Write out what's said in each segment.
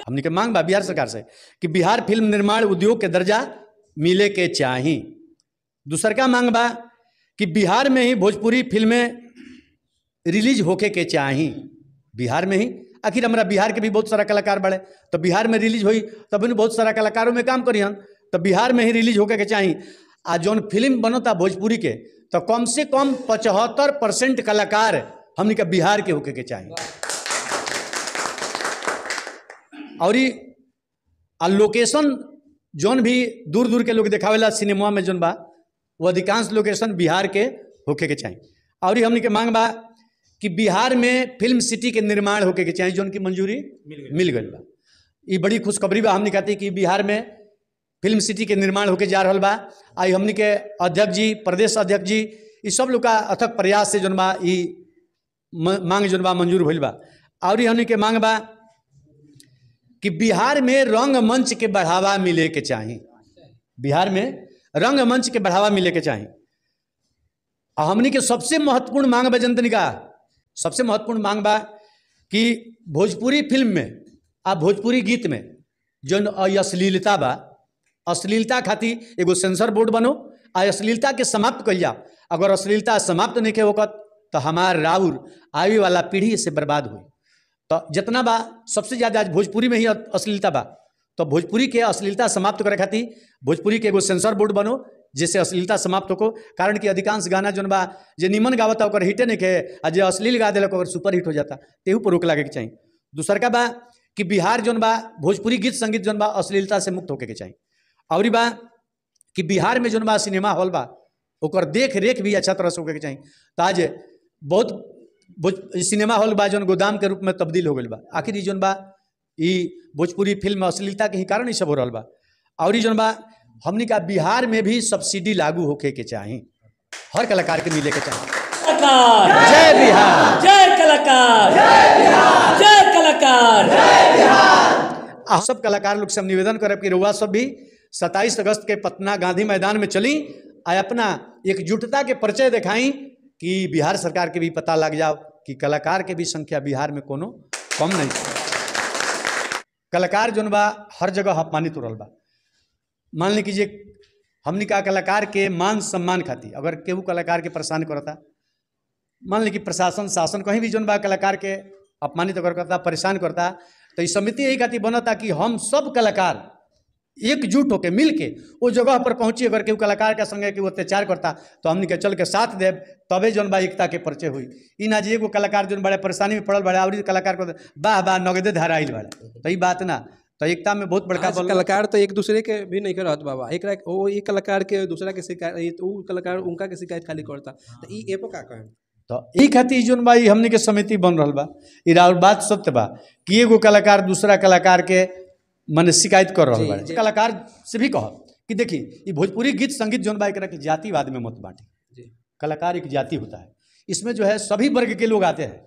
हमने के मांग बा बिहार सरकार से कि बिहार फिल्म निर्माण उद्योग के दर्जा मिले के चाही। दूसर का मांग बा कि बिहार में ही भोजपुरी फिल्में रिलीज होके के चाही, बिहार में ही। आखिर हमारा बिहार के भी बहुत सारा कलाकार बड़े, तो बिहार में रिलीज हुई तब बहुत सारा कलाकारों में काम करी हम, तो बिहार में ही रिलीज होके के चाही। आ जौन फिल्म बनता भोजपुरी के तो कम से कम 75% कलाकार हमने के बिहार के होके के चाही। और लोकेशन जौन भी दूर दूर के लोग देखावेला सिनेमा में जौन बा वो अधिकांश लोकेशन बिहार के होके के चाही। और हमने के मांग बा कि बिहार में फिल्म सिटी के निर्माण होके के चाही, जौन की मंजूरी मिल गई बा। ये बड़ी खुशखबरी बा। हमने कहते कि बिहार में फिल्म सिटी के निर्माण होके जा रहा बा। आई हमने के अध्यक्ष जी, प्रदेश अध्यक्ष जी, ये सब लोग का अथक प्रयास से जौन बा ये मांग जौन बा मंजूर होल बा। और हमने के मांग बा कि बिहार में रंगमंच के बढ़ावा मिले के चाही, बिहार में रंगमंच के बढ़ावा मिले के चाही। हमने के सबसे महत्वपूर्ण मांग बा जनतनी का, सबसे महत्वपूर्ण मांग बा कि भोजपुरी फिल्म में आ भोजपुरी गीत में जौन अश्लीलता बा, अश्लीलता खातिर एगो सेंसर बोर्ड बनो आ अश्लीलता के समाप्त कल जाओ। अगर अश्लीलता समाप्त नहीं होकर तो हमार राउर आने वाला पीढ़ी से बर्बाद हुई। तो जितना बा सबसे ज़्यादा आज भोजपुरी में ही अश्लीलता बा, तो भोजपुरी के अश्लीलता समाप्त करे खातिर भोजपुरी के एगो सेंसर बोर्ड बनो जिससे अश्लीलता समाप्त हो। कारण कि अधिकांश गाना जौन बा जे निमन गावता ओकर हिटे नहीं के, आ जे अश्लील गा दिलक ओकर सुपर हिट हो जाता, तेहू पर रोक लागे के चाहिए। दूसर का बा कि बिहार जौन बा भोजपुरी गीत संगीत जौन बा अश्लीलता से मुक्त होके के चाहिए। और बा कि बिहार में जौन बा सिनेमा हॉल बा ओकर देख रेख भी अच्छा तरह से होके के चाहिए। तो आज बहुत सिनेमा हॉल बा जौन गोदाम के रूप में तब्दील हो गई बा। आखिर जौन बा ये भोजपुरी फिल्म अश्लीलता के ही कारण ही सब हो रहा बा। और जौन बा हमने का बिहार में भी सब्सिडी लागू होके के चाहिए, हर कलाकार के मिले के चाहिए। जय बिहार, जय कलाकार, जय बिहार, जय कलाकार, जय बिहार। सब कलाकार लोग से हम निवेदन करब कि रउआ सब भी 27 अगस्त के पटना गांधी मैदान में चली आ अपना एकजुटता के परिचय दिखाई कि बिहार सरकार के भी पता लग जाओ कि कलाकार के भी संख्या बिहार में कोनो कम नहीं। कलाकार जौन बा हर जगह अपमानित हो रहा बा। मान लीजिए हमने का कलाकार के मान सम्मान खातिर अगर केहू कलाकार के परेशान करता, मान ली कि प्रशासन शासन कहीं भी जौन बा कलाकार के अपमानित अगर करता, परेशान करता, तो ये समिति यही खातिर बनता कि हम सब कलाकार एकजुट होकर मिल के वो जगह पर पहुँची। अगर केहू कलाकार के संगे केहू अत्याचार करता तो हमने के चल के साथ देव, तबे जौन बा एकता के परिचय हुई। ई ना जी एगो कलाकार जौन बड़े परेशानी में पड़ल बड़े और कलाकार को वाह वाह नगदे धराइल बड़े, तो ये बात ना। तो एकता में बहुत बड़का कलाकार तो एक दूसरे के भी नहीं करत बाबा, एक एक कलाकार के दूसरा के शिकायत, वो कलाकार उनका के शिकायत खाली करता, तो ई एपो का कहें। तो ई खातिर जौन बा हमने के समिति बन रहा बा। ई और बात सत्य बा कि एगो कलाकार दूसरा कलाकार के मन शिकायत कर रहा बा। कलाकार से भी कह कि देखिए ये भोजपुरी गीत संगीत जौन बा एकरा के जातिवाद में मत बांटे। कलाकार एक जाति होता है, इसमें जो है सभी वर्ग के लोग आते हैं,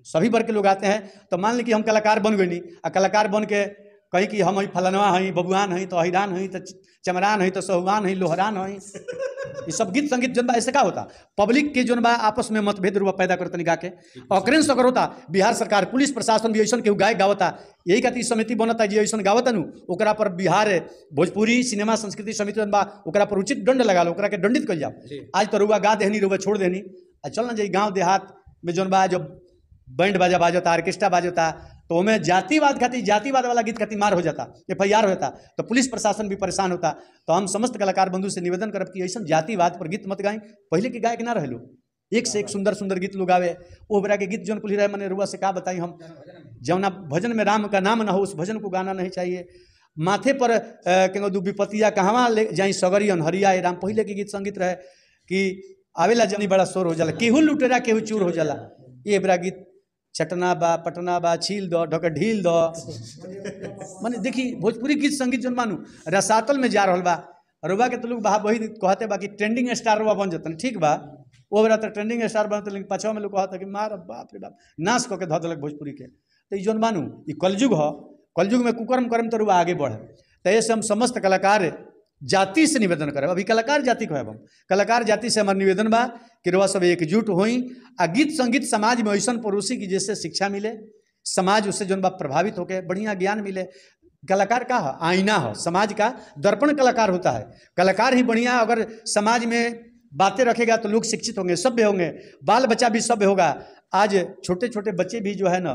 सभी वर्ग के लोग आते हैं। तो मान ली कि हम कलाकार बन गई नहीं, आ कलाकार बन के कहीं कि हम फलनवा हई, बबुआन हई, तो अहिरान हई, तो चमरान हई, तो सहुआन हई, लोहरान हई। ये सब गीत संगीत जौन बा ऐसे का होता, पब्लिक के जौन बा आपस में मतभेद रूप पैदा करते निकाह के ऑकरेंस अगर होता। बिहार सरकार पुलिस प्रशासन भी ऐसा केहू गायक गावता, यही खातिर समिति बनता जी ऐसा गावता नु ओकरा पर बिहार भोजपुरी सिनेमा संस्कृति समिति जौन बा ओकरा पर उचित दंड लगा लो, ओकरा के दंडित कल जाओ। आज तो रुआ गा देहनी, रुआ छोड़ देनी, चल ना जाई गाँव देहात में जौन बा जब बैंड बाजा बाजता, ऑर्केस्ट्रा बाजता, तो हमें जातिवाद खातिर, जातिवाद वाला गीत खातिर मार हो जाता, FIR हो जाता, तो पुलिस प्रशासन भी परेशान होता। तो हम समस्त कलाकार बंधु से निवेदन करब कि ऐसा जातिवाद पर गीत मत गाई। पहले के गायक ना रहे लो, एक से एक सुंदर सुंदर गीत लोग आवे, वो बरा के गीत जौन कुल रहे मैंने रुआ से का बताई हम, जौना भजन में राम का नाम ना हो उस भजन को गाना नहीं चाहिए। माथे पर दू विपतिया कहवा ले जाई सगरी अनहरिया राम, पहले के गीत संगीत रहे कि आवेला जनी बड़ा शोर हो जाला, केहू लुटेरा केहू चूर हो जाला। ये बरा गीत चटना बा पटना बा छील दो ढक ढील दो, माने देखी भोजपुरी गीत संगीत जन मानू रसातल में जा रहा बा। रुबा के तो लोग बहा वही कहते बा कि ट्रेंडिंग स्टार रुबा बन जाता, ठीक बा वो बरा तो ट्रेंडिंग स्टार बनते, लेकिन पछवा में लोग कहता कि मार बाप रे बाप नाश कऽ के धऽ देलक भोजपुरी के। तो ये जन मानू ये कलयुग हो, कलयुग में कुकर्म कर्म तो रुबा आगे बढ़े। तो ऐसे हम समस्त कलाकार जाति से निवेदन करें, अभी कलाकार जाति को हम कलाकार जाति से हमारे निवेदन बा कि रुआ सब एकजुट होई आ गीत संगीत समाज में ऐसा परोसी की जैसे शिक्षा मिले, समाज उससे जौन बा प्रभावित होकर बढ़िया ज्ञान मिले। कलाकार का है आईना हो, समाज का दर्पण कलाकार होता है। कलाकार ही बढ़िया अगर समाज में बातें रखेगा तो लोग शिक्षित होंगे, सभ्य होंगे, बाल बच्चा भी सभ्य होगा। आज छोटे छोटे बच्चे भी जो है ना,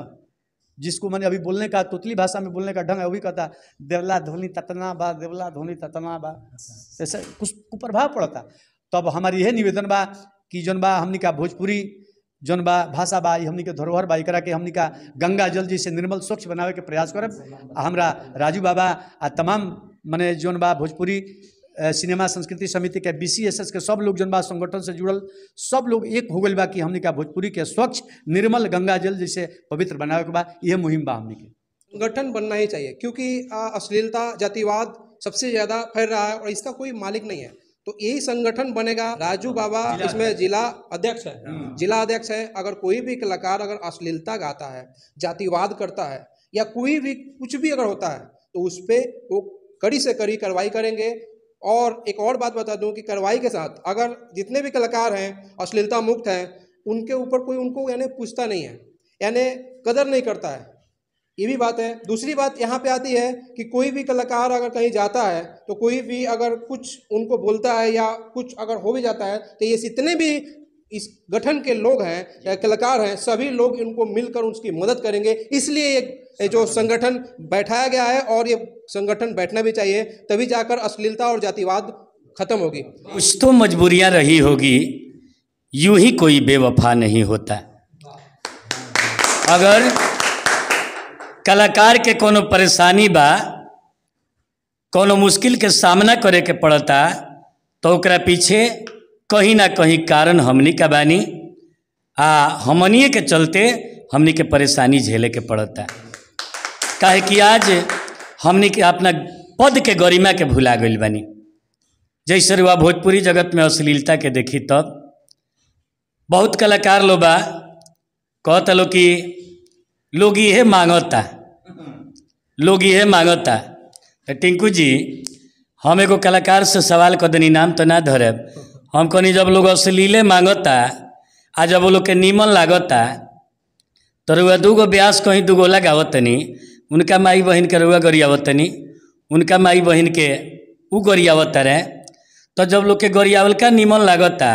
जिसको मैंने अभी बोलने का तोतली भाषा में बोलने का ढंग है, वो भी कहता देवला धोनी ततना बा, देवला धोनी ततना बा, ऐसा कुछ कुप्रभाव पड़ता। तब हमारी यह निवेदन बा कि जौन बा हमनी का भोजपुरी जौन बा भाषा बा, हमनी के धरोहर बा, एकरा के हमनी का गंगा जल जैसे निर्मल स्वच्छ बनावे के प्रयास करब। हमरा राजू बाबा आ तमाम मने जौन बा भोजपुरी सिनेमा संस्कृति समिति के BCSS के सब लोग जौन बा संगठन से जुड़ल सब लोग एक हो गए बा कि हमनी का भोजपुरी के स्वच्छ निर्मल गंगा जल जैसे पवित्र बनावे के बा। यह मुहिम बा हमनी के। संगठन बनना ही चाहिए, क्योंकि अश्लीलता जातिवाद सबसे ज़्यादा फैल रहा है और इसका कोई मालिक नहीं है। तो यही संगठन बनेगा। राजू बाबा इसमें जिला अध्यक्ष है, जिला अध्यक्ष है। अगर कोई भी कलाकार अगर अश्लीलता गाता है, जातिवाद करता है या कोई भी कुछ भी अगर होता है तो उस पर वो कड़ी से कड़ी कार्रवाई करेंगे। और एक और बात बता दूं कि कार्रवाई के साथ अगर जितने भी कलाकार हैं अश्लीलता मुक्त हैं, उनके ऊपर कोई उनको यानी पूछता नहीं है, यानी कदर नहीं करता है, ये भी बात है। दूसरी बात यहाँ पे आती है कि कोई भी कलाकार अगर कहीं जाता है तो कोई भी अगर कुछ उनको बोलता है या कुछ अगर हो भी जाता है तो ये जितने भी इस गठन के लोग हैं या कलाकार हैं, सभी लोग इनको मिलकर उसकी मदद करेंगे। इसलिए ये जो संगठन बैठाया गया है और ये संगठन बैठना भी चाहिए, तभी जाकर अश्लीलता और जातिवाद खत्म होगी। कुछ तो मजबूरियां रही होगी, यूं ही कोई बेवफा नहीं होता। अगर कलाकार के कोनो परेशानी बा, कोनो मुश्किल के सामना करे के पड़ता, तो ओकरा पीछे कहीं ना कहीं कारण हमनी का बानी आ हमनिए के चलते हमनी के परेशानी झेले के पड़ता। काहे कि आज हमनी के अपना पद के गरिमा के भुला गइल बानी। जैसे रुआ भोजपुरी जगत में अश्लीलता के देखी तब बहुत कलाकार लोग बा कहता लो कि लोग ये मांगता, लोग ये मांगता। तो टिंकू जी हम एगो कलाकार से सवाल कर देनी, नाम तो ना धरब, हम कहनी जब लोग अश्लीले मांगता आ जब वो लोग के नीमन लागता तो रुआ दूगो ब्यास कहीं दूगो लगावतनी, उनका माई बहन के रुआ गरियावतनी, उनका माई बहन के उ गरियावत रहे। तो जब लोग के गरियावल का नीमन लागता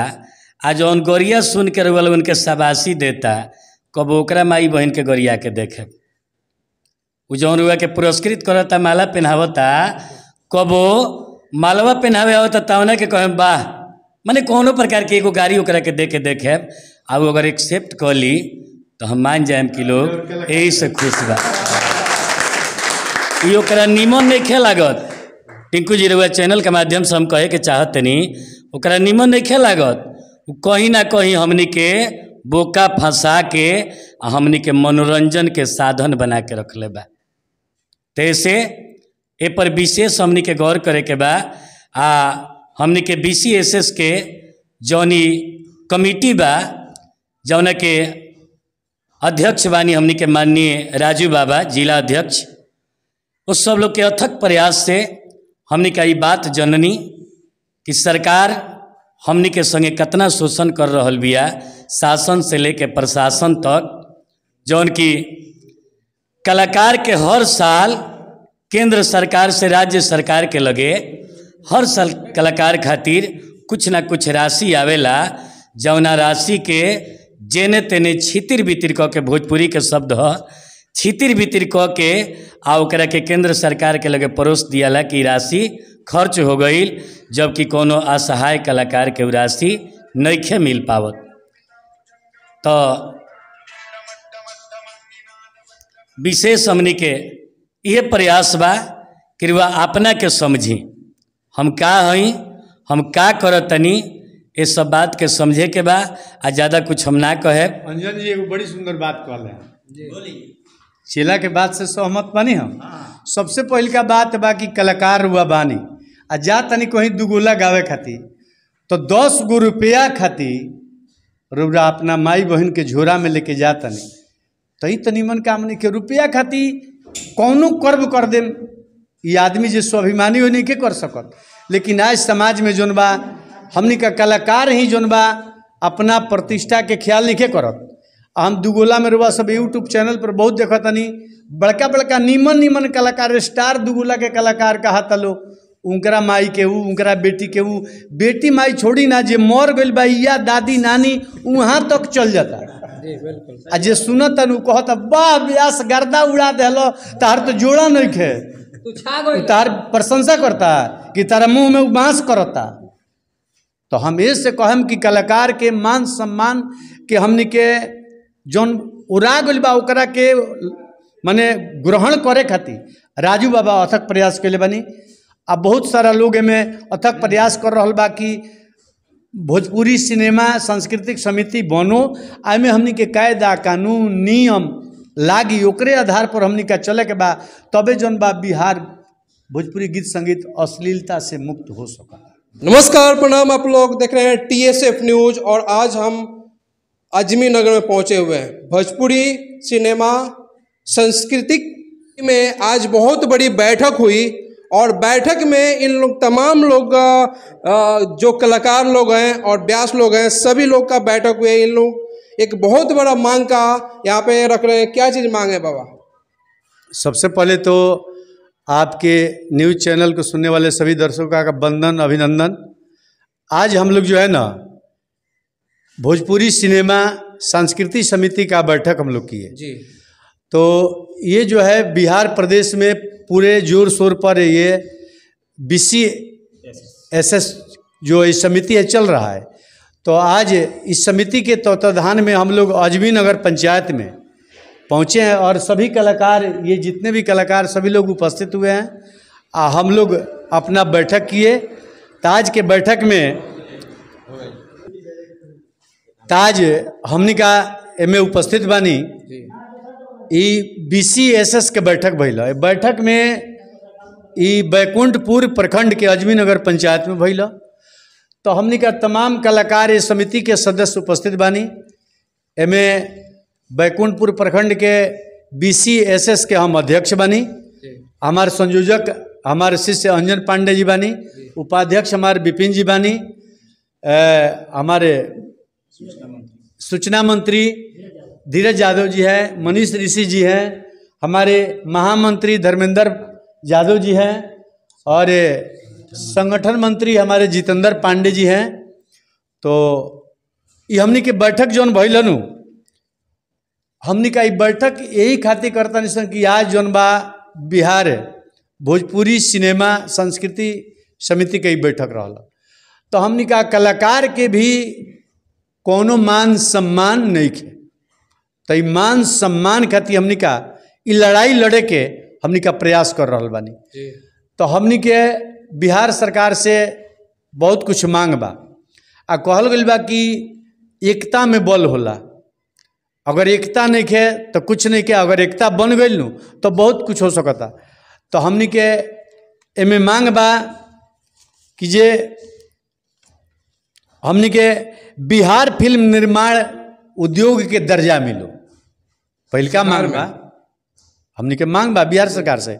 आ जौन गरिया सुन के रुआ लोग उनके शाबाशी देता, कब ओकरा माई बहन के गरिया के देखे। उ जौन रुआ के पुरस्कृत करता, माला पहनावता, कबो मालवा पहनावे आवता तवना के कहे वाह, माने कोनो प्रकार के एगो गाड़ी ओकरा के देखे आ वो अगर एक्सेप्ट कर ली तो हम मान जाए कि लोग यही से खुश बा। ये ओकरा निमन नहीं खे लागत। टिंकू जी रुआ चैनल के माध्यम से हम कहे के चाहतनी, ओकरा निमन नहीं खे लागत, कहीं ना कहीं हमनी के बोका फंसा के हमनी के मनोरंजन के साधन बना के रखले बा। तैसे ए पर विशेष हमनी के गौर करे के बा। हमनी के BCSS के जौनी कमिटी बा, जौना के अध्यक्ष बानी हमनी के माननीय राजू बाबा जिला अध्यक्ष, उस सब लोग के अथक प्रयास से हमनी का ये बात जननी कि सरकार हमनी के संगे कितना शोषण कर रहल बिया, शासन से लेके प्रशासन तक, जौन की कलाकार के हर साल केंद्र सरकार से राज्य सरकार के लगे हर साल कलाकार खातिर कुछ ना कुछ राशि आवेला, जौना राशि के जेने तेने छितिर बितिर क के, भोजपुरी के शब्द ह, छितिर बितिर क के आ ओकरा के केंद्र सरकार के लगे परोस दियाला कि राशि खर्च हो गई, जबकि कोनो असहाय कलाकार के राशि नइखे मिल पावत। तो विशेष हमनी के ये प्रयास बा कि वह अपना के समझी, हम का हई, हम का करतनी, ये सब बात के समझे के बा। आ ज़्यादा कुछ हम ना कहे। अंजन जी एगो बड़ी सुंदर बात कहले हैं, चेला के बात से सहमत बानी हम। सबसे पहल का बात बा कि कलाकार हुआ बानी आ जा तनी कहीं दुगोला गावे खातिर तो 10 गो रुपया खातिर रुआ अपना माई बहन के झोरा में लेके जा तनी, तो ही तनी मन काम नहीं के रुपया खातिर कौनो कर्म कर दे। ये आदमी जो स्वाभिमानी हो नहीं के कर सकत, लेकिन आज समाज में जोन बा हमनी का कलाकार ही जोन बा अपना प्रतिष्ठा के ख्याल नहीं के करत, हम दुगोला में रुआ सब यूट्यूब चैनल पर बहुत देखा तनी, बड़का बड़का नीमन नीमन कलाकार, स्टार दुगोला के कलाकार कहा तलो, उनकरा माई के ऊ, उनकरा बेटी के ऊ, बेटी माई छोड़ी ना, जे मर गइल बा या दादी नानी वहाँ तक चल जाता। जी बिल्कुल। आ जे सुनत नु कहता वाह व्यास गर्दा उड़ा देलो, तार तो जोड़ा नहीं खे, तार प्रशंसा करता कि तारा मुंह में बांस करता। तो हम इससे कहम कि कलाकार के मान सम्मान के हमनी के जौन उड़ा गइल बा ओकरा के माने ग्रहण करे खातिर राजू बाबा अथक प्रयास कैले बनी। अब बहुत सारा लोग एमें अथक प्रयास कर रहा बा कि भोजपुरी सिनेमा सांस्कृतिक समिति बनो, आमे हमनी के कायदा कानून नियम लागी, ओकरे आधार पर हमनी का चले के बा, तबे जौन बा बिहार भोजपुरी गीत संगीत अश्लीलता से मुक्त हो सका। नमस्कार, प्रणाम। आप लोग देख रहे हैं TSF न्यूज और आज हम अजमेर नगर में पहुंचे हुए हैं। भोजपुरी सिनेमा सांस्कृतिक में आज बहुत बड़ी बैठक हुई और बैठक में इन लोग तमाम लोग जो कलाकार लोग हैं और व्यास लोग हैं, सभी लोग का बैठक हुई। इन लोग एक बहुत बड़ा मांग का यहाँ पे रख रहे हैं। क्या चीज़ मांग है बाबा? सबसे पहले तो आपके न्यूज़ चैनल को सुनने वाले सभी दर्शकों का वंदन, अभिनंदन। आज हम लोग जो है ना भोजपुरी सिनेमा सांस्कृतिक समिति का बैठक हम लोग किए जी। तो ये जो है बिहार प्रदेश में पूरे जोर शोर पर ये BCSS जो इस समिति है चल रहा है। तो आज इस समिति के तत्वाधान में हम लोग अजमेर नगर पंचायत में पहुँचे हैं और सभी कलाकार, ये जितने भी कलाकार सभी लोग उपस्थित हुए हैं। हम लोग अपना बैठक किए। ताज के बैठक में ताज हमनी का एमे उपस्थित बानी। ई BCSS के बैठक भइल। बैठक में ई बैकुंठपुर प्रखंड के अजमेर नगर पंचायत में भइल। तो हमनी का तमाम कलाकार इस समिति के सदस्य उपस्थित बानी। एमे बैकुंठपुर प्रखंड के BCSS के हम अध्यक्ष बानी। हमारे संयोजक हमारे शिष्य अंजन पांडे जी बानी। उपाध्यक्ष हमारे विपिन जी बानी। हमारे सूचना मंत्री धीरज यादव जी हैं, मनीष ऋषि जी हैं, हमारे महामंत्री धर्मेंद्र यादव जी हैं और संगठन मंत्री हमारे जितेंद्र पांडे जी हैं। तो ये हमनी के बैठक जौन भइलनु, हमनी का ये बैठक यही खातिर करता निसन कि आज जौन बा बिहार भोजपुरी सिनेमा संस्कृति समिति के बैठक रहल। तो हमनी का कलाकार के भी कोनो मान सम्मान नहीं खे। तो ये मान सम्मान खातिर हमनी का ये लड़ाई लड़े के हमनी का प्रयास कर रहा बानी। तो हमनी के बिहार सरकार से बहुत कुछ मांग बा। आ कहल गइल बा कि एकता में बल होला। अगर एकता नहीं खे तो कुछ नहीं के, अगर एकता बन गई नु तो बहुत कुछ हो सकता। तो हमनी के एमे मांग बा कि जे हमनी के बिहार फिल्म निर्माण उद्योग के दर्जा मिलो। पहलका मांग बा, हमनी के मांग बा बिहार सरकार से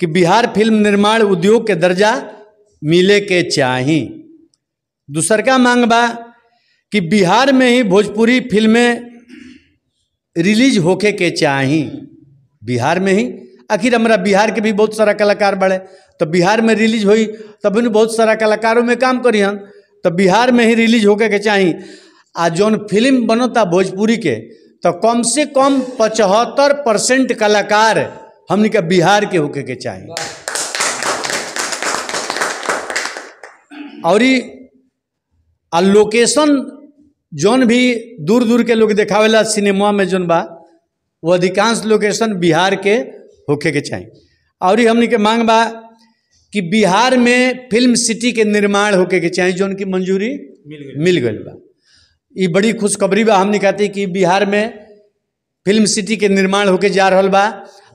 कि बिहार फिल्म निर्माण उद्योग के दर्जा मिले के चाही। दूसर का मांग बा कि बिहार में ही भोजपुरी फिल्में रिलीज होके के चाही। बिहार में ही, आखिर हमारा बिहार के भी बहुत सारा कलाकार बड़े, तो बिहार में रिलीज हुई तब भी बहुत सारा कलाकारों में काम करी हम। तो बिहार में ही रिलीज होके के चाही। आ जौन फिल्म बनता भोजपुरी के तो कम से कम 75% कलाकार हमनी का बिहार के होके के चाही। और लोकेशन जौन भी दूर दूर के लोग देखावेला सिनेमा में जौन बा वो अधिकांश लोकेशन बिहार के होके के चाही। और हमनी के मांग बा कि बिहार में फिल्म सिटी के निर्माण होके के चाही, जौन की मंजूरी मिल गई बा। ये बड़ी खुशखबरी बा हमनी कहते कि बिहार में फिल्म सिटी के निर्माण होके जा रहा बा।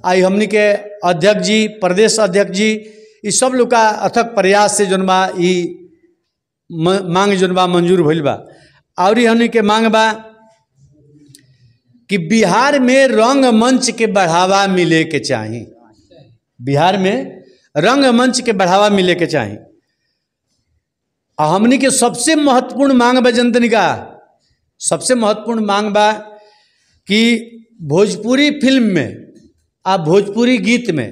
आई हमनी के अध्यक्ष जी, प्रदेश अध्यक्ष जी, ये सब लोग का अथक प्रयास से जौन बा ये मांग जौन बा मंजूर भइल बा। और हमनी के मांग बा कि बिहार में रंगमंच के बढ़ावा मिले के चाही। बिहार में रंगमंच के बढ़ावा मिले के चाही। हमनी के सबसे महत्वपूर्ण मांग बा जनतनी का, सबसे महत्वपूर्ण मांग बा कि भोजपुरी फिल्म में आ भोजपुरी गीत में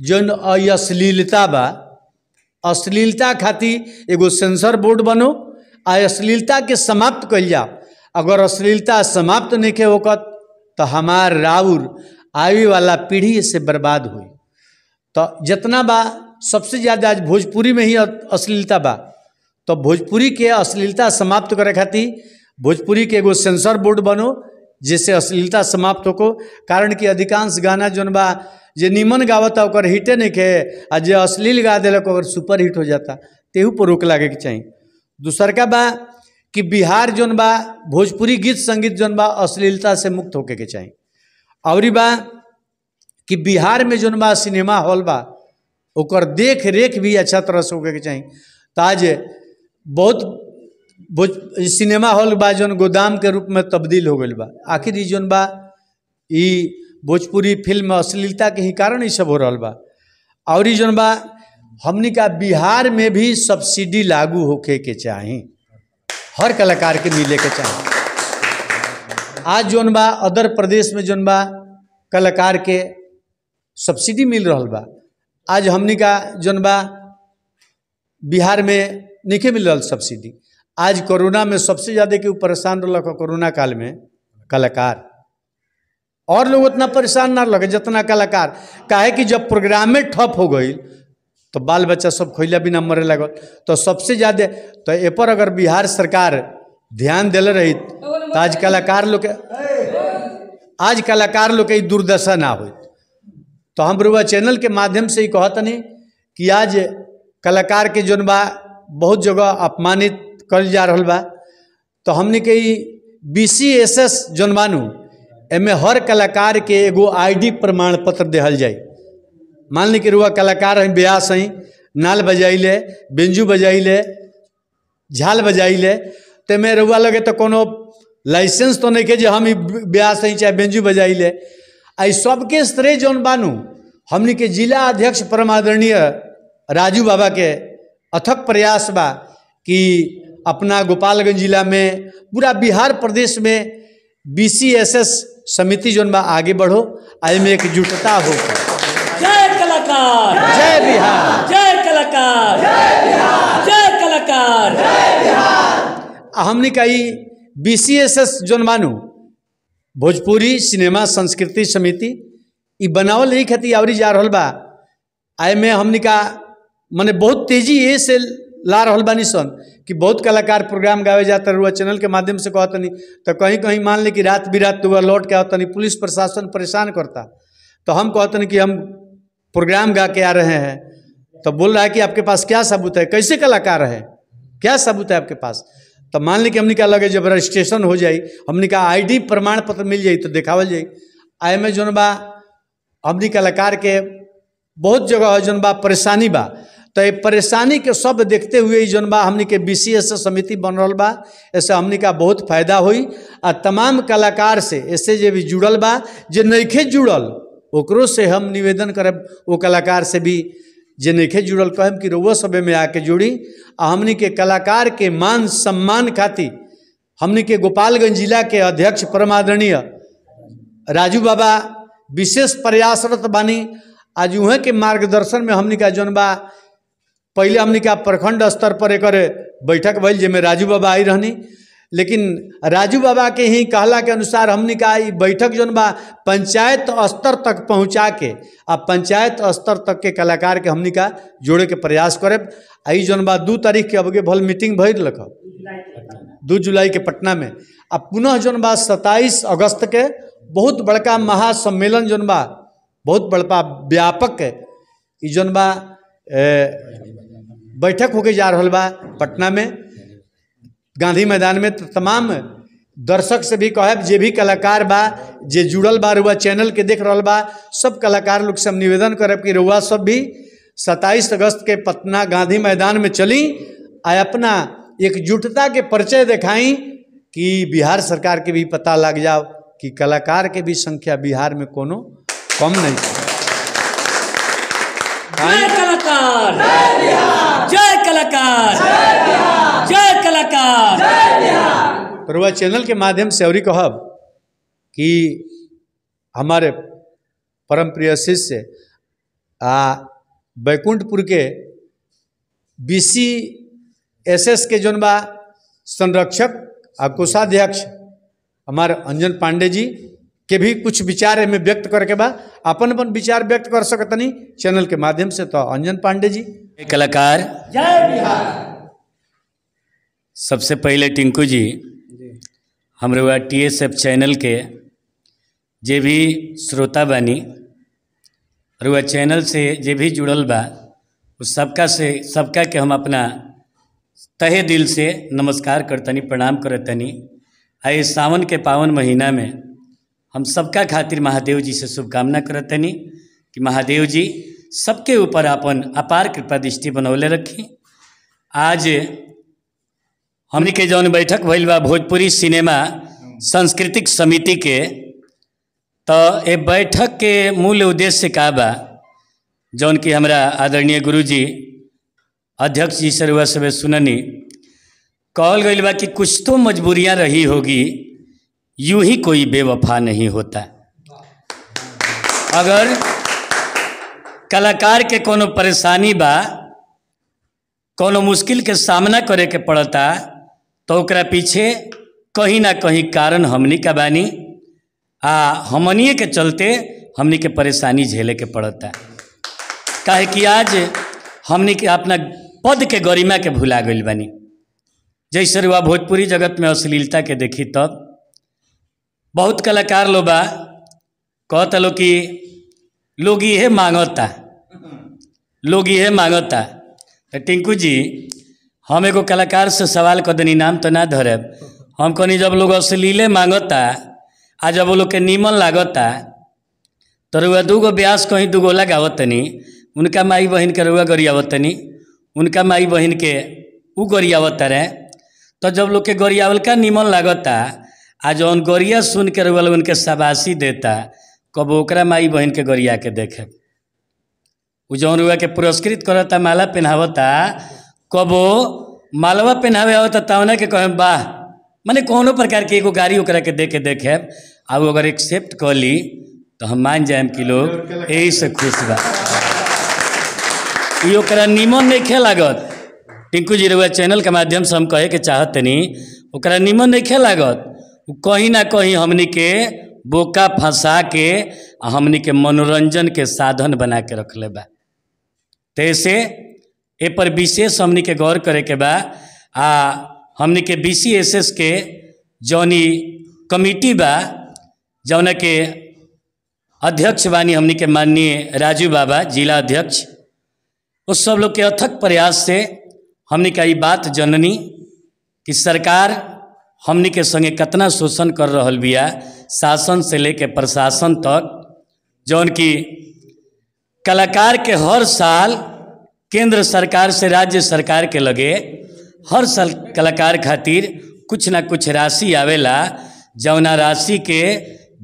जौन अश्लीलता बा, अश्लीलता खातिर एगो सेंसर बोर्ड बनो आ अश्लीलता के समाप्त कल जाओ। अगर अश्लीलता समाप्त नहीं के होकत तो हमार राउर आवे वाला पीढ़ी से बर्बाद हुई। तो जितना बा सबसे ज़्यादा आज भोजपुरी में ही अश्लीलता बा, तो भोजपुरी के अश्लीलता समाप्त करे खातिर भोजपुरी के एगो सेंसर बोर्ड बनो जिससे अश्लीलता समाप्त होको। कारण कि अधिकांश गाना जौन बा जे निमन गावता ओकर हिटे नहीं के, आ जे अश्लील गा दिलक ओकर सुपर हिट हो जाता, तेहू पर रोक लागे के चाहिए। दूसर का बा कि बिहार जौन बा भोजपुरी गीत संगीत जौन बा अश्लीलता से मुक्त होके के चाहिए। और बा कि बिहार में जौन बा सिनेमा हॉल बा ओकर देख रेख भी अच्छा तरह से होके के चाहिए। तो आज बहुत सिनेमा हॉल बा जौन गोदाम के रूप में तब्दील हो गई बा। आखिर ई जौन बा ई भोजपुरी फिल्म में अश्लीलता के ही कारण ये सब हो रहा बा। और ई जौन बा हमनी का बिहार में भी सब्सिडी लागू होके के चाही, हर कलाकार के मिले के चाही। आज जौन बा अदर प्रदेश में जौन बा कलाकार के सब्सिडी मिल रहा बा, आज हमनी का जौन बा बिहार में नहीं मिल रहा सब्सिडी। आज कोरोना में सबसे ज़्यादा क्यों परेशान रहा कोरोना काल में कलाकार, और लोग उतना परेशान ना लगे जितना कलाकार। काहे कि जब प्रोग्राम में ठप हो गई तो बाल बच्चा सब खैला बिना मरे लगल। तो सबसे ज़्यादा तो ए पर अगर बिहार सरकार ध्यान दिले रही तो आज कलाकार लोग के दुर्दशा ना हो। तो हम रुआ चैनल के माध्यम से ही कहतनी कि आज कलाकार के जौन बा बहुत जगह अपमानित कल जा रहा बा। तो हमने के BCSS जौन बानू एमे हर कलाकार के एगो ID प्रमाण पत्र देहल जाए। मान ली कि रुआ कलाकार हैं, ब्यास हैं, नाल बजाइले, बेंजू बजाइले, झाल बजाइले, तो मैं रुआ लगे तो कोनो लाइसेंस तो नहीं के जो हम ब्यास हैं चाहे बेंजू बजाइले। आई सबके श्रेय जौन बानू हमने के जिला अध्यक्ष परमादरणीय राजू बाबा के अथक प्रयास बा कि अपना गोपालगंज जिला में पूरा बिहार प्रदेश में BCSS समिति जौन बा आगे बढ़ो, आई में एकजुटता हो। जय कलाकार, जय बिहार, जय कलाकार, जय बिहार, जय कलाकार, जय बिहार। हमने कही BCSS जौन मानू भोजपुरी सिनेमा संस्कृति समिति ई बनावल ही खातिर आवरी जा रहा बा। आई में हमने का मने बहुत तेजी ये से ला रहल बानी सन कि बहुत कलाकार प्रोग्राम गावे जाता रुआ चैनल के माध्यम से कहतनी। तो कहीं कहीं मान ले कि रात बिरात हुआ लौट के आवतनी, पुलिस प्रशासन परेशान करता, तो हम कहतनी कि हम प्रोग्राम गा के आ रहे हैं। तो बोल रहा है कि आपके पास क्या सबूत है, कैसे कलाकार है, क्या सबूत है आपके पास। तो मान ली कि हमने क्या लगे जब रजिस्ट्रेशन हो जाए, हमने का ID प्रमाण पत्र मिल जाए तो दिखावल जाए। आए में जौन बा हमने कलाकार के बहुत जगह जौन बा परेशानी बा। तो ये परेशानी के सब देखते हुए जौन बा हमने के BCSS समिति बन रहा बा। ऐसे हमने का बहुत फायदा हुई। आ तमाम कलाकार से ऐसे जे भी जुड़ल बा, जे नइखे जुड़ल ओकरो से हम निवेदन करब, वो कलाकार से भी जे नइखे जुड़ल कहम कि रउआ सबे में आके जुड़ी। आ हमने के कलाकार के मान सम्मान खातिर हमने के गोपालगंज जिला के अध्यक्ष परमादरणीय राजू बाबा विशेष प्रयासरत बानी। आज उहे के मार्गदर्शन में हमने का जौन बा पहले हमने का प्रखंड स्तर पर एक बैठक भइल जेमें राजू बाबा आई रहनी, लेकिन राजू बाबा के ही कहला के अनुसार हमने का बैठक जौन बा पंचायत स्तर तक पहुँचा के आ पंचायत स्तर तक के कलाकार के हमने का जोड़े के प्रयास करे। आई जौन बा 2 तारीख के अबके भल मीटिंग भइल रख 2 जुलाई के पटना में। आ पुनः जौन बा 27 अगस्त के बहुत बड़का महासम्मेलन जौन बा बहुत बड़का व्यापक ई जौन बा बैठक होके जा रहा बा पटना में गांधी मैदान में। तो तमाम दर्शक से भी कहब जे भी कलाकार बा जे जुड़ल बा रुआ चैनल के देख रहा बा, सब कलाकार लोग से हम निवेदन करब कि रुआ सब भी 27 अगस्त के पटना गांधी मैदान में चली आ अपना एकजुटता के परिचय दिखाई कि बिहार सरकार के भी पता लग जाओ कि कलाकार के भी संख्या बिहार में कोनो कम नहीं है। जय कलाकार, जय कलाकार, जय कलाकार। तो रुआ चैनल के माध्यम से और कहब कि हमारे परम प्रिय शिष्य बैकुंठपुर के BCSS के जोन बा संरक्षक आ कोषाध्यक्ष हमारे अंजन पांडे जी के भी कुछ विचार में व्यक्त करके बा अपन अपन विचार व्यक्त कर सकतनी चैनल के माध्यम से। तो अंजन पांडे जी। कलाकार जय बिहार। सबसे पहले टिंकू जी हमरे TSF चैनल के जे भी श्रोता बानी और वह चैनल से जे भी जुड़ल बा उस सबका के हम तहे दिल से नमस्कार करतनी, प्रणाम करतनी। आए सावन के पावन महीना में हम सबका खातिर महादेव जी से शुभकामना करतनी कि महादेव जी सबके ऊपर अपन अपार कृपा दृष्टि बनौले रखी। आज हमनी के जौन बैठक भइल बा भोजपुरी सिनेमा सांस्कृतिक समिति के, तो ये बैठक के मूल उद्देश्य का बा जौन कि हमरा आदरणीय गुरु जी अध्यक्ष जी से रुआ सब सुननी कहल गई बा कि कुछ तो मजबूरियां रही होगी, यूं ही कोई बेवफा नहीं होता। अगर कलाकार के कोनो परेशानी बा, कोनो मुश्किल के सामना करे के पड़ता, तो ओकरा पीछे कहीं ना कहीं कारण हमनी का बानी हमनिए के चलते हमनी के परेशानी झेले के पड़ता। काहे कि आज हमनी के अपना पद के गरिमा के भुला गइल बानी। जैसे रुआ भोजपुरी जगत में अश्लीलता के देखी तब बहुत कलाकार लोग बा कहता लो कि लोग ये मांगता, लोग ये मांगता। तो टिंकू जी हम एगो कलाकार से सवाल कर देनी, नाम तो ना धरब, हम कहनी जब लोग अश्लीले मांगता आ जब वो लोग के नीमन लागता तो रुआ दूगो ब्यास कहीं दूगो लगावतनी, उनका माई बहन के रुआ गरियावतनी, उनका माई बहन के उ गरियावत रहे। तो जब लोग के गरियावल का नीमन लागता आ जौन गरिया सुन के रुआ लोग उनके शाबाशी देता, कब ओकरा माई बहन के गरिया के देखे। उ जौन रुआ के पुरस्कृत करता, माला पहनावता, कबो मालवा पहनावे आवता तवना के कहे वाह, माने कोनो प्रकार के एगो गाड़ी ओकरा के देखे आ अगर एक्सेप्ट कर ली तो हम मान जाए कि लोग यही से खुश बा। ये ओकरा निमन नहीं खे लागत। टिंकू जी रुआ चैनल के माध्यम से हम कहे के चाहतनी ओकरा निमन नहीं खे लागत, कहीं ना कहीं हमनी के बोका फंसा के हमनी के मनोरंजन के साधन बना के रखले बा। तैसे ए पर विशेष हमनी के गौर करे के बा। हमनी के BCSS के जौनी कमिटी बा, जौना के अध्यक्ष बानी हमनी के माननीय राजू बाबा जिला अध्यक्ष, उस सब लोग के अथक प्रयास से हमनी का ये बात जननी कि सरकार हमनी के संगे कितना शोषण कर रहल बिया, शासन से लेके प्रशासन तक, जौन कि कलाकार के हर साल केंद्र सरकार से राज्य सरकार के लगे हर साल कलाकार खातिर कुछ ना कुछ राशि आवेला, जौना राशि के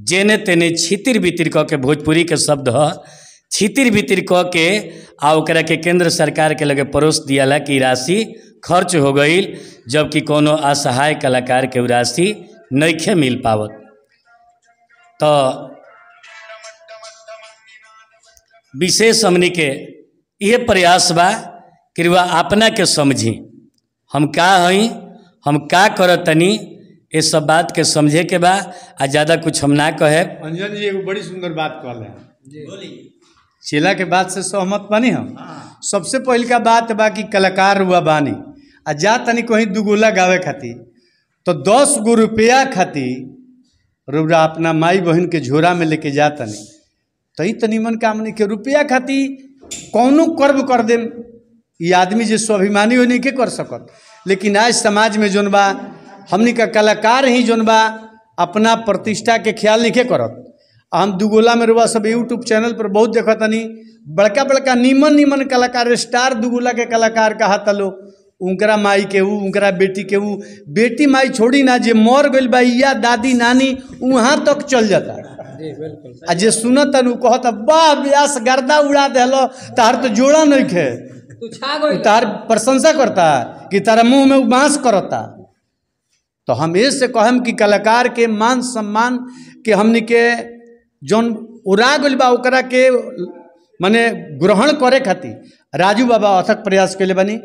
जेने तेने छितिर बितिर क के, भोजपुरी के शब्द ह, छितिर बितिर क के आ ओकरा के केंद्र सरकार के लगे परोस दियाला कि राशि खर्च हो गई, जबकि कोनो असहाय कलाकार के राशि नइखे मिल पावत। तो विशेष हमनी के ये प्रयास बा कि वह अपना के समझी, हम का हई, हम का करतनी, ये सब बात के समझे के बा। आ ज़्यादा कुछ हम ना कहे। अंजन जी एगो बड़ी सुंदर बात कहले हैं, चेला के बात से सहमत बानी हम। सबसे पहल का बात बा कि कलाकार हुआ बानी आ जा तनी कहीं दुगोला गावे खातिर, तो 10 गो रुपया खातिर रुआ अपना माई बहन के झोरा में लेके जा तनी, तो ही तनी मन काम नहीं के रुपया खातिर कौनो कर्म कर दे। ये आदमी जो स्वाभिमानी हो नहीं के कर सकत। लेकिन आज समाज में जोन बा हमनी का कलाकार ही जोन बा अपना प्रतिष्ठा के ख्याल नहीं के करत। हम दुगोला में रुआ सब यूट्यूब चैनल पर बहुत देखा तनी, बड़का बड़का नीमन नीमन कलाकार, स्टार दुगोला के कलाकार कहा तलो, उनकरा माई के ऊ, उनकरा बेटी के ऊ, बेटी माई छोड़ी ना, जे मर गइल बा या दादी नानी वहाँ तक चल जाता। आ जे सुनत नु कहता वाह व्यास गर्दा उड़ा देलो, तार तो जोड़ा नहीं खे, तार प्रशंसा करता कि तारा मुंह में बांस करता। तो हम इससे कहम कि कलाकार के मान सम्मान कि हमनी के जौन उड़ा गइल बा ओकरा के माने ग्रहण करे खातिर राजू बाबा अथक प्रयास कैले बानी।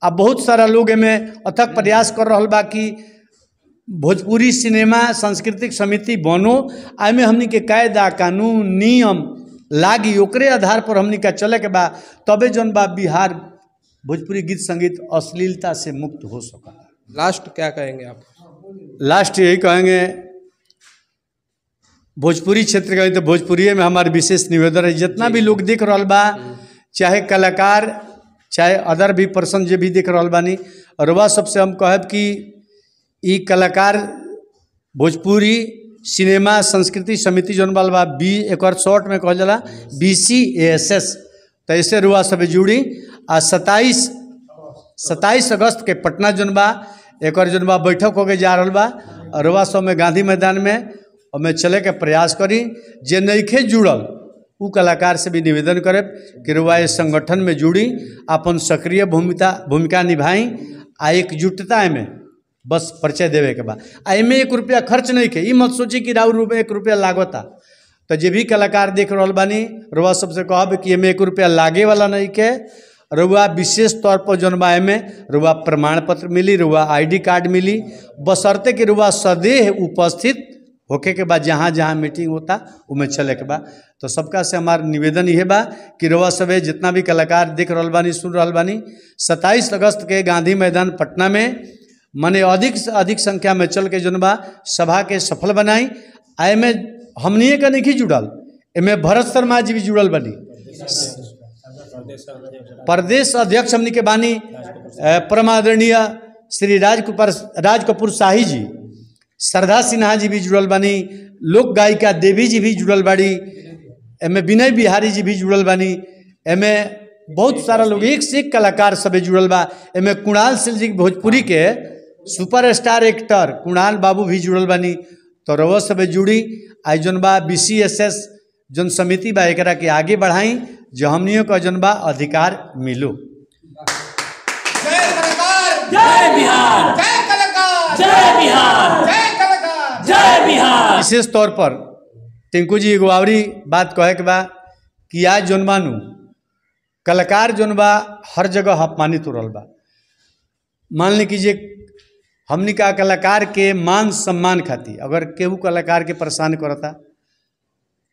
आ बहुत सारा लोग एमें अथक प्रयास कर रहल बा कि भोजपुरी सिनेमा सांस्कृतिक समिति बनो, आमे हमनी के कायदा कानून नियम लागी, ओकरे आधार पर हमनी का चले के बा, तबे जौन बा बिहार भोजपुरी गीत संगीत अश्लीलता से मुक्त हो सका। लास्ट क्या कहेंगे आप? लास्ट यही कहेंगे, भोजपुरी क्षेत्र का तो भोजपुरी में हमारे विशेष निवेदन है, जितना भी लोग देख रहा बा, चाहे कलाकार चाहे अदर भी पर्सन जो भी देख रहा बानी, और वह सबसे हम कहब कि ई कलाकार भोजपुरी सिनेमा संस्कृति समिति जौन बाल बा बी एक शॉर्ट में कहल जाला BCASS, तो ऐसे रुआ सब जुड़ी। आ 27 अगस्त के पटना जौन बा एक जौन बा बैठक होके जा रहा बा, और रुआ सब में गांधी मैदान में हमें चले के प्रयास करी। जे नइखे जुड़ल उ कलाकार से भी निवेदन करे कि रुआ इस संगठन में जुड़ी, अपन सक्रिय भूमिका निभाई, आ एकजुटता में बस परिचय देवे के बाद। एमें 1 रुपया खर्च नहीं के, मत सोची कि राउर रुपये 1 रुपया लागता। तो जे भी कलाकार देख रहा बानी, रुआ सबसे कहब कि एमें 1 रुपया लागे वाला नहीं के। रुआ विशेष तौर पर जौन बा एमें रुआ प्रमाण पत्र मिली, रुआ ID कार्ड मिली, बशर्ते कि रुआ सदैव उपस्थित होके के बाद जहाँ जहाँ मीटिंग होता उमें चले के बाद। तो सबका से हमार निवेदन ये बा कि रुआ सबे जितना भी कलाकार देख रहा बानी सुन रहा बानी, 27 अगस्त के गांधी मैदान पटना में मने अधिक से अधिक संख्या में चल के जौन बा सभा के सफल बनाई। एमें हमनिए का नहीं जुड़ल, एमें भरत शर्मा जी भी जुड़ल बनी, प्रदेश अध्यक्ष हमनी के बानी परम आदरणीय श्री राज कपूर शाही जी, श्रद्धा सिन्हा जी भी जुड़ल बानी, लोक गायिका देवी जी भी जुड़ल बाड़ी, एमें विनय बिहारी जी भी जुड़ल बानी, एमें बहुत सारा लोग एक से एक कलाकार सब जुड़ल बा। एमें कुणाल सिंह जी भोजपुरी के सुपरस्टार एक्टर कुणाल बाबू भी जुड़ल बानी। तो रउआ सब जुड़ी आज जौन बा BCASS जौन समिति बा एकरा के आगे बढ़ाई, जो हमनियों का जौन बा अधिकार मिलो। जय कलाकार, जय बिहार, जय कलाकार, जय बिहार, जय कलाकार, जय बिहार। विशेष तौर पर टिंकू जी एगो आवरी बात कहे के बा कि आज जौन बानू कलाकार जौन बा हर जगह अपमानित हो रहा बा। मान ली कीजिए हमनी का कलाकार के मान सम्मान खातिर अगर केहू कलाकार के परेशान करता,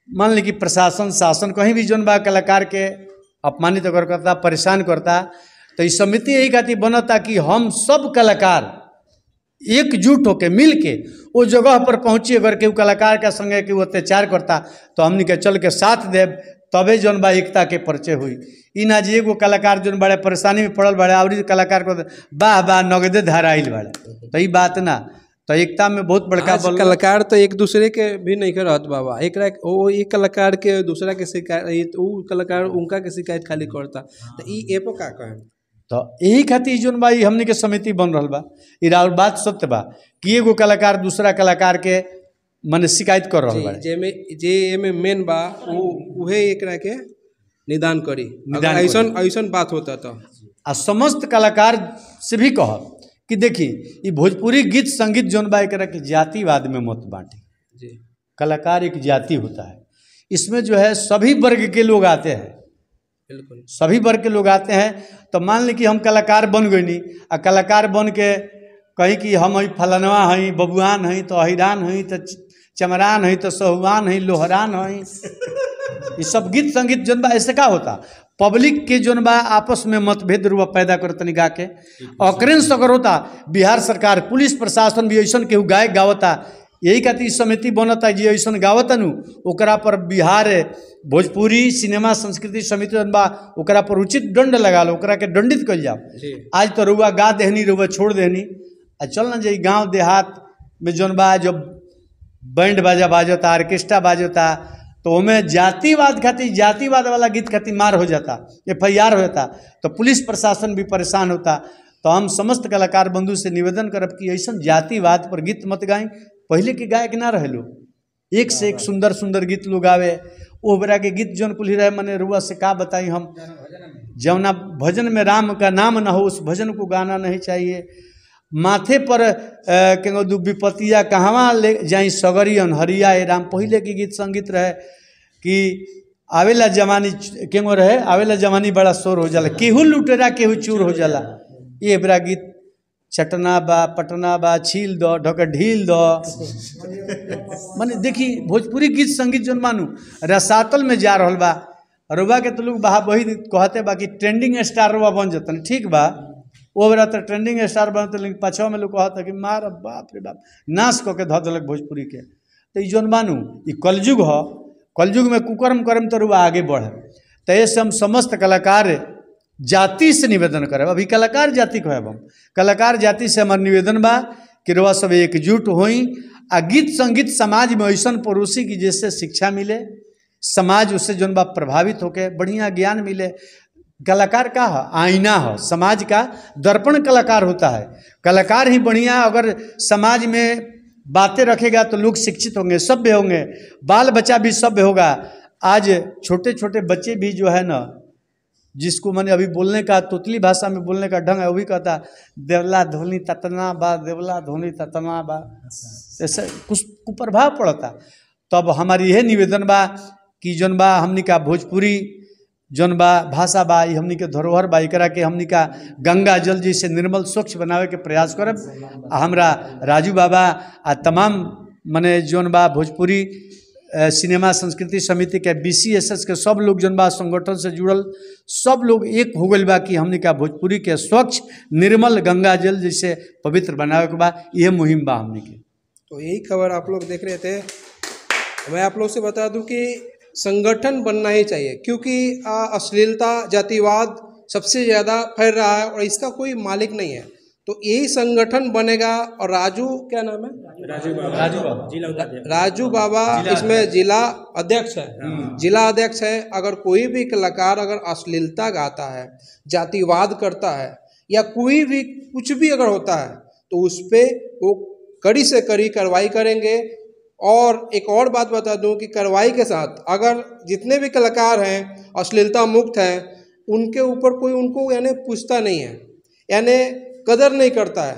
मान ली कि प्रशासन शासन कहीं भी जौन बा कलाकार के अपमानित अगर करता परेशान करता, तो इस समिति यही खातिर बनता कि हम सब कलाकार एकजुट होके मिल के वो जगह पर पहुँची। अगर केहू कलाकार के संगे केहू अत्याचार करता तो हमनी के चल के साथ देव, तबे जौन बा एकता के परिचय हुई। ई ना जी एगो कलाकार जौन बड़े परेशानी में पड़ल बड़े और कलाकार को वाह वाह नगदे धाराइल बड़े, तो ई बात ना। तो एकता में बहुत बड़का कलाकार तो एक दूसरे के भी नहीं कर रहत बाबा, एक कलाकार के दूसरा के शिकायत, वो कलाकार उनका के शिकायत खाली करता, तो ई एपो का कहे। तो यही खातिर जौन बा हमनी के समिति बन रहा बा। ई और बात सत्य बा कि एगो कलाकार दूसरा कलाकार के मन शिकायत कर रहा बा, जे में मेन बा उहे एकरा के निदान करी। ऐसन बात होता तो आ समस्त कलाकार से भी कह कि देखी ये भोजपुरी गीत संगीत जौन बा एकरा के जातिवाद में मत बांटे जी। कलाकार एक जाति होता है, इसमें जो है सभी वर्ग के लोग आते हैं, बिल्कुल सभी वर्ग के लोग आते हैं। तो मान ली कि हम कलाकार बन गई नहीं, आ कलाकार बन के कहीं कि हम हई फलनवा हई बबुआन हई तो अहिरान हई तो चमरान हई तो सहुआन हई लोहरान हई, ये सब गीत संगीत जौन बा ऐसे का होता पब्लिक के जौन बा आपस में मतभेद रुआ पैदा कर तनिका के ऑकरेंस अगर होता। बिहार सरकार पुलिस प्रशासन भी ऐसा केहू गायक गावता, यही खातिर समिति बनता जी ऐसा गावता नु ओकरा पर बिहार भोजपुरी सिनेमा संस्कृति समिति जौन बा ओकरा पर उचित दंड लगा लो, ओकरा के दंडित कल जाओ। आज तो रुआ गा देहनी रुआ छोड़ देहनी, आ चल ना जाई गाँव देहात में जौन बा जब बैंड बाजा बाजता ऑर्केस्ट्रा बाजता तो हमें जातिवाद खातिर जातिवाद वाला गीत खातिर मार हो जाता, FIR हो जाता, तो पुलिस प्रशासन भी परेशान होता। तो हम समस्त कलाकार बंधु से निवेदन करब कि ऐसा जातिवाद पर गीत मत गाएं। पहले के गायक ना रहे लोग, एक से एक सुंदर सुंदर गीत लोग आवे, वो बरा के गीत जौन कुल रहे मने रुआ से का बताई हम, जौना भजन में राम का नाम न हो उस भजन को गाना नहीं चाहिए। माथे पर केगो दू विपतिया कहवा ले जाई सगरी अनहरिया ए राम। पहले के गीत संगीत रहे कि आवेला जवानी केगो रहे, आवेला जवानी बड़ा शोर हो जाला, केहू लुटेरा केहू चूर हो जाला। ये बड़ा गीत चटना बा पटना बा छील दो ढोकर ढील दो। माने देखी भोजपुरी गीत संगीत जन मानू रसातल में जा रहल बा। रुबा के तो लोग बहा वही कहते बा कि ट्रेंडिंग स्टार रुबा बन जतन, ठीक बा वो बेरा तो ट्रेंडिंग स्टार बनते, लेकिन पछवा में लोग कहता कि मार बाप रे बाप नाश कऽ के धऽ देलक भोजपुरी के। तो ई जौन मानू ई कलयुग हो, कलयुग में कुकर्म कर्म तो रुआ आगे बढ़े। तो ये हम समस्त कलाकार जाति से निवेदन करे, अभी कलाकार जाति कहब हम, कलाकार जाति से हमार निवेदन बा कि रुआ सब एकजुट होई आ गीत संगीत समाज में ऐसा परोसी की जिससे शिक्षा मिले, समाज उससे जौन बा प्रभावित होके बढ़िया ज्ञान मिले। कलाकार का है आईना है, समाज का दर्पण कलाकार होता है। कलाकार ही बढ़िया अगर समाज में बातें रखेगा तो लोग शिक्षित होंगे, सभ्य होंगे, बाल बच्चा भी सभ्य होगा। आज छोटे छोटे बच्चे भी जो है ना, जिसको मैंने अभी बोलने का तोतली भाषा में बोलने का ढंग है, वो भी कहता देवला धोनी ततना बा, देवला धोनी ततना बा, ऐसे कुछ कुप्रभाव पड़ता। तब हमारी यह निवेदन बा कि जौन बा हमनी का भोजपुरी जौन बा भाषा बा, हमनी के धरोहर बा, एकरा के हमनी का गंगा जल जैसे निर्मल स्वच्छ बनावे के प्रयास करब। हमरा राजू बाबा आ तमाम मने जौन बा भोजपुरी सिनेमा संस्कृति समिति के BCSS के सब लोग जौन बा संगठन से जुड़ल सब लोग एक हो गइल बा कि हमनी का भोजपुरी के स्वच्छ निर्मल गंगा जल जैसे पवित्र बनावे के बा। यह मुहिम बा हमनी के। तो यही खबर आप लोग देख रहे थे। मैं आप लोग से बता दूं कि संगठन बनना ही चाहिए, क्योंकि अश्लीलता जातिवाद सबसे ज़्यादा फैल रहा है और इसका कोई मालिक नहीं है। तो यही संगठन बनेगा। और राजू, क्या नाम है? राजू बाबा इसमें जिला अध्यक्ष है, जिला अध्यक्ष है। अगर कोई भी कलाकार अगर अश्लीलता गाता है, जातिवाद करता है या कोई भी कुछ भी अगर होता है तो उस पर वो कड़ी से कड़ी कार्रवाई करेंगे। और एक और बात बता दूं कि कार्रवाई के साथ अगर जितने भी कलाकार हैं अश्लीलता मुक्त हैं, उनके ऊपर कोई उनको यानी पूछता नहीं है, यानी कदर नहीं करता है,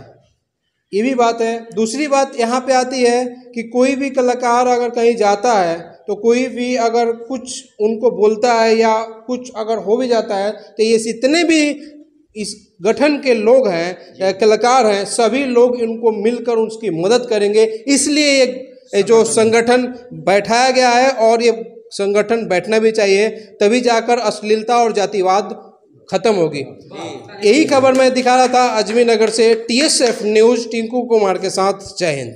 ये भी बात है। दूसरी बात यहाँ पे आती है कि कोई भी कलाकार अगर कहीं जाता है तो कोई भी अगर कुछ उनको बोलता है या कुछ अगर हो भी जाता है तो ये जितने भी इस गठन के लोग हैं, कलाकार हैं, सभी लोग इनको मिलकर उसकी मदद करेंगे। इसलिए ये जो संगठन बैठाया गया है और ये संगठन बैठना भी चाहिए, तभी जाकर अश्लीलता और जातिवाद खत्म होगी। यही खबर मैं दिखा रहा था अजमेर नगर से। TSF न्यूज़ टिंकू कुमार के साथ। जय हिंद।